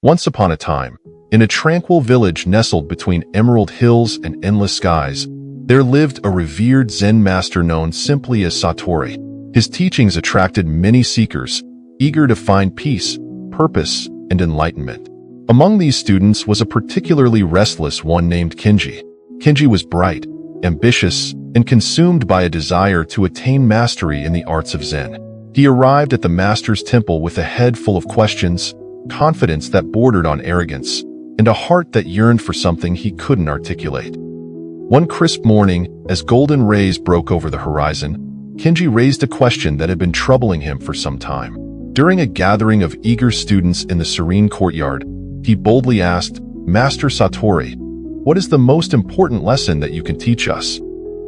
Once upon a time, in a tranquil village nestled between emerald hills and endless skies, there lived a revered Zen master known simply as Satori. His teachings attracted many seekers, eager to find peace, purpose, and enlightenment. Among these students was a particularly restless one named Kenji. Kenji was bright, ambitious, and consumed by a desire to attain mastery in the arts of Zen. He arrived at the master's temple with a head full of questions, confidence that bordered on arrogance, and a heart that yearned for something he couldn't articulate. One crisp morning, as golden rays broke over the horizon, Kenji raised a question that had been troubling him for some time. During a gathering of eager students in the serene courtyard, he boldly asked, "Master Satori, what is the most important lesson that you can teach us?"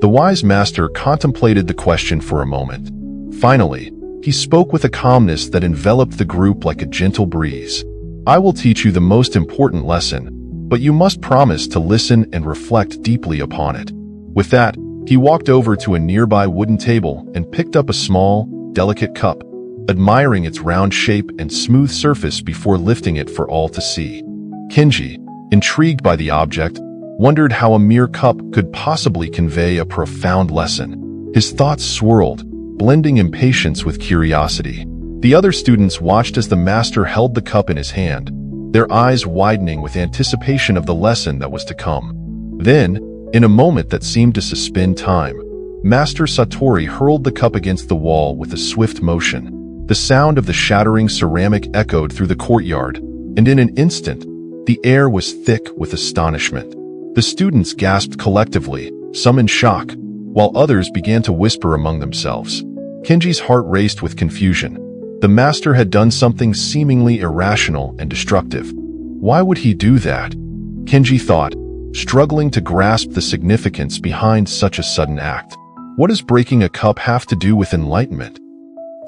The wise master contemplated the question for a moment. Finally, he spoke with a calmness that enveloped the group like a gentle breeze. "I will teach you the most important lesson, but you must promise to listen and reflect deeply upon it." With that, he walked over to a nearby wooden table and picked up a small, delicate cup, admiring its round shape and smooth surface before lifting it for all to see. Kenji, intrigued by the object, wondered how a mere cup could possibly convey a profound lesson. His thoughts swirled, blending impatience with curiosity. The other students watched as the master held the cup in his hand, their eyes widening with anticipation of the lesson that was to come. Then, in a moment that seemed to suspend time, Master Satori hurled the cup against the wall with a swift motion. The sound of the shattering ceramic echoed through the courtyard, and in an instant, the air was thick with astonishment. The students gasped collectively, some in shock, while others began to whisper among themselves. Kenji's heart raced with confusion. The master had done something seemingly irrational and destructive. Why would he do that? Kenji thought, struggling to grasp the significance behind such a sudden act. What does breaking a cup have to do with enlightenment?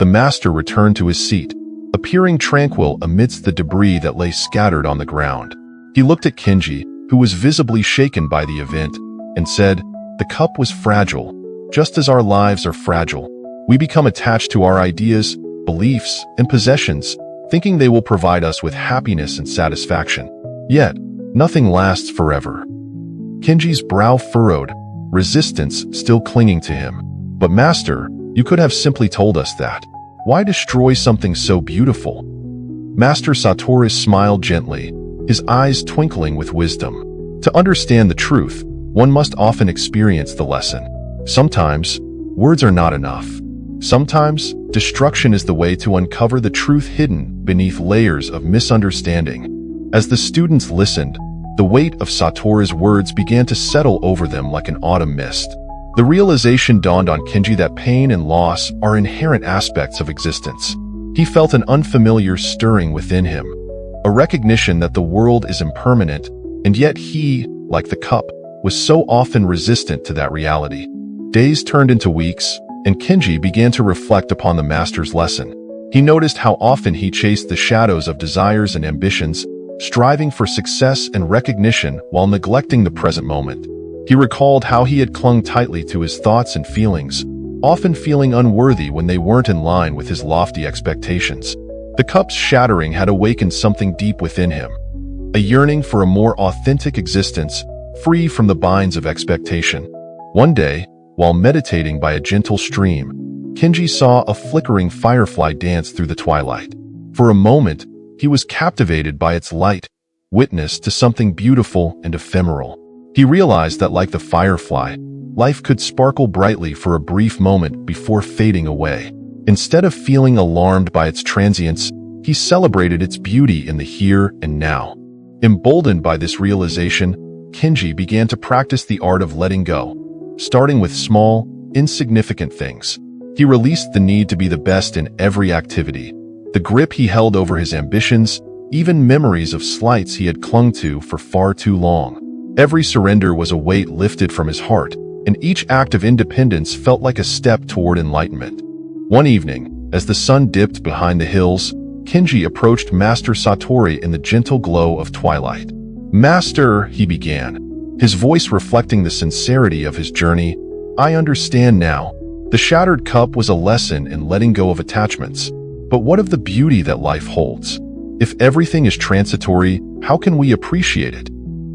The master returned to his seat, appearing tranquil amidst the debris that lay scattered on the ground. He looked at Kenji, who was visibly shaken by the event, and said, "The cup was fragile, just as our lives are fragile. We become attached to our ideas, beliefs, and possessions, thinking they will provide us with happiness and satisfaction. Yet, nothing lasts forever." Kenji's brow furrowed, resistance still clinging to him. "But master, you could have simply told us that. Why destroy something so beautiful?" Master Satori smiled gently, his eyes twinkling with wisdom. "To understand the truth, one must often experience the lesson. Sometimes, words are not enough. Sometimes, destruction is the way to uncover the truth hidden beneath layers of misunderstanding." As the students listened, the weight of Satori's words began to settle over them like an autumn mist. The realization dawned on Kenji that pain and loss are inherent aspects of existence. He felt an unfamiliar stirring within him, a recognition that the world is impermanent, and yet he, like the cup, was so often resistant to that reality. Days turned into weeks, and Kenji began to reflect upon the master's lesson. He noticed how often he chased the shadows of desires and ambitions, striving for success and recognition while neglecting the present moment. He recalled how he had clung tightly to his thoughts and feelings, often feeling unworthy when they weren't in line with his lofty expectations. The cup's shattering had awakened something deep within him, a yearning for a more authentic existence, free from the binds of expectation. One day, while meditating by a gentle stream, Kenji saw a flickering firefly dance through the twilight. For a moment, he was captivated by its light, witness to something beautiful and ephemeral. He realized that like the firefly, life could sparkle brightly for a brief moment before fading away. Instead of feeling alarmed by its transience, he celebrated its beauty in the here and now. Emboldened by this realization, Kenji began to practice the art of letting go, starting with small, insignificant things. He released the need to be the best in every activity, the grip he held over his ambitions, even memories of slights he had clung to for far too long. Every surrender was a weight lifted from his heart, and each act of independence felt like a step toward enlightenment. One evening, as the sun dipped behind the hills, Kenji approached Master Satori in the gentle glow of twilight. "Master," he began, his voice reflecting the sincerity of his journey, "I understand now. The shattered cup was a lesson in letting go of attachments. But what of the beauty that life holds? If everything is transitory, how can we appreciate it?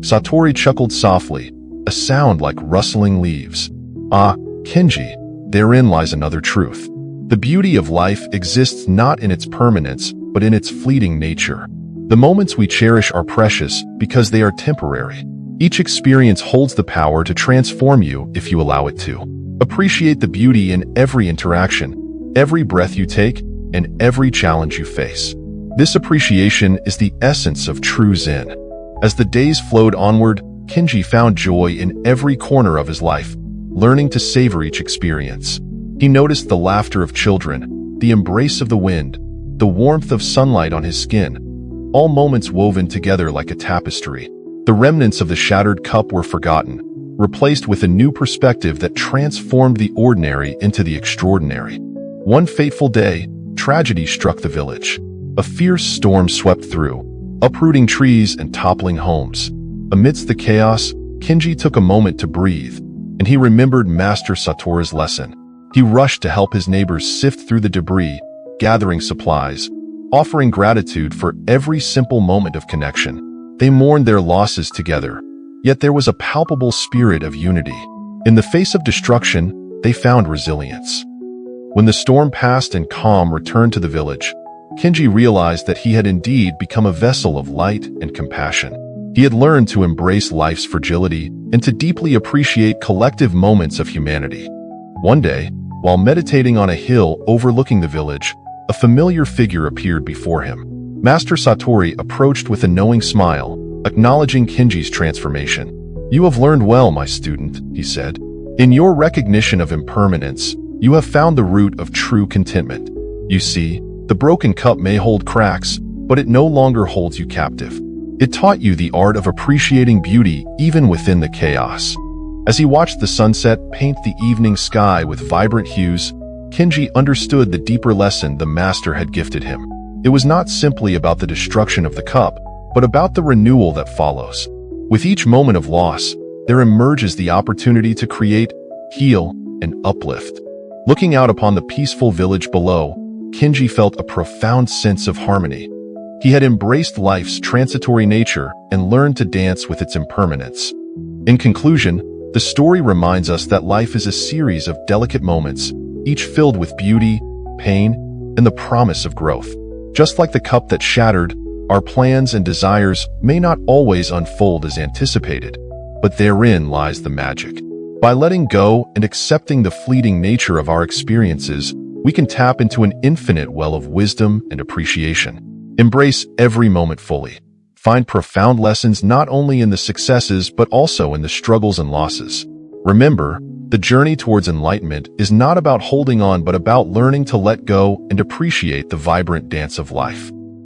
Satori chuckled softly, a sound like rustling leaves. Ah, Kenji, therein lies another truth. The beauty of life exists not in its permanence, but in its fleeting nature. The moments we cherish are precious because they are temporary. Each experience holds the power to transform you if you allow it to. Appreciate the beauty in every interaction, every breath you take, and every challenge you face. This appreciation is the essence of true Zen. As the days flowed onward, Kenji found joy in every corner of his life, learning to savor each experience. He noticed the laughter of children, the embrace of the wind, the warmth of sunlight on his skin, all moments woven together like a tapestry. The remnants of the shattered cup were forgotten, replaced with a new perspective that transformed the ordinary into the extraordinary. One fateful day, tragedy struck the village. A fierce storm swept through, uprooting trees and toppling homes. Amidst the chaos, Kenji took a moment to breathe, and he remembered Master Satori's lesson. He rushed to help his neighbors sift through the debris, gathering supplies, offering gratitude for every simple moment of connection. They mourned their losses together, yet there was a palpable spirit of unity. In the face of destruction, they found resilience. When the storm passed and calm returned to the village, Kenji realized that he had indeed become a vessel of light and compassion. He had learned to embrace life's fragility and to deeply appreciate collective moments of humanity. One day, while meditating on a hill overlooking the village, a familiar figure appeared before him. Master Satori approached with a knowing smile, acknowledging Kenji's transformation. "You have learned well, my student," he said. "In your recognition of impermanence, you have found the root of true contentment. You see, the broken cup may hold cracks, but it no longer holds you captive. It taught you the art of appreciating beauty even within the chaos." As he watched the sunset paint the evening sky with vibrant hues, Kenji understood the deeper lesson the master had gifted him. It was not simply about the destruction of the cup, but about the renewal that follows. With each moment of loss, there emerges the opportunity to create, heal, and uplift. Looking out upon the peaceful village below, Kenji felt a profound sense of harmony. He had embraced life's transitory nature and learned to dance with its impermanence. In conclusion, the story reminds us that life is a series of delicate moments, each filled with beauty, pain, and the promise of growth. Just like the cup that shattered, our plans and desires may not always unfold as anticipated, but therein lies the magic. By letting go and accepting the fleeting nature of our experiences, we can tap into an infinite well of wisdom and appreciation. Embrace every moment fully. Find profound lessons not only in the successes but also in the struggles and losses. Remember, the journey towards enlightenment is not about holding on but about learning to let go and appreciate the vibrant dance of life.